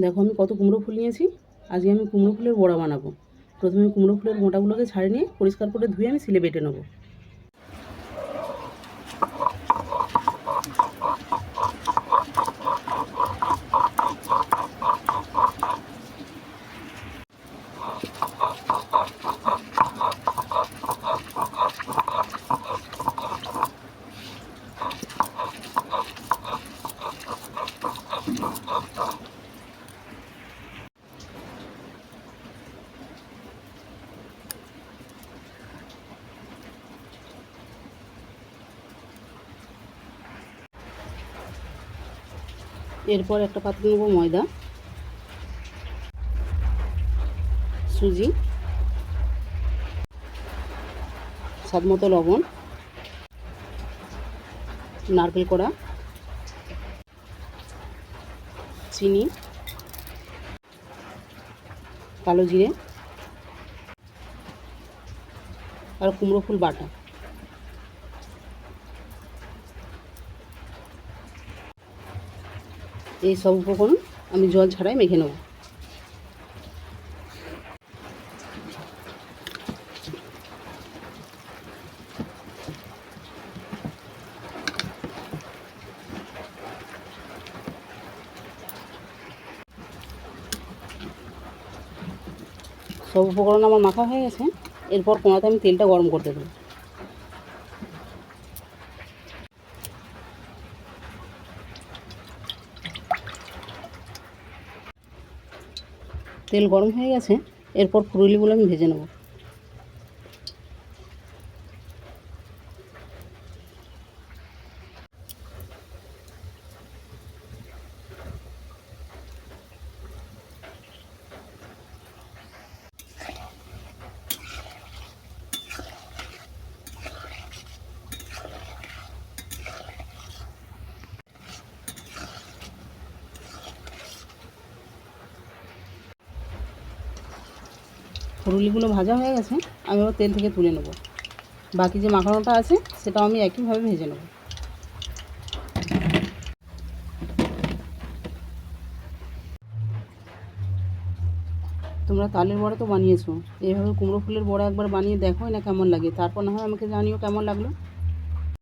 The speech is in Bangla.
দেখো আমি কত কুমড়ো ফুল নিয়েছি। আজকে আমি কুমড়ো ফুলের বড়া বানাবো। প্রথমে কুমড়ো ফুলের মোটাগুলোকে ছাড়িয়ে নিয়ে পরিষ্কার করে ধুয়ে আমি শিলে বেটে নেবো। এরপর একটা পাত্রে নেব ময়দা, সুজি, স্বাদমতো লবণ, নারকেল কোড়া, চিনি, কালো জিরে আর কুমড়ো ফুল বাটা। এই সব উপকরণ আমি জল ছাড়াই মেখে নেব। সব উপকরণ আমার মাখা হয়ে গেছে। এরপর কোনাতে আমি তেলটা গরম করতে দেবো। তেল গরম হয়ে গেছে। এরপর ফুলুরিগুলো আমি ভেজে নেব। ফুলুরিগুলো ভাজা হয়ে গেছে। আমি আবার তেল থেকে তুলে নেব। বাকি যে মাখানোটা আছে সেটাও আমি একইভাবে ভেজে নেব। তোমরা তালের বড়া তো বানিয়েছো, এইভাবে কুমড়ো ফুলের বড়া একবার বানিয়ে দেখো না কেমন লাগে, তারপর না হয় আমাকে জানিও কেমন লাগলো।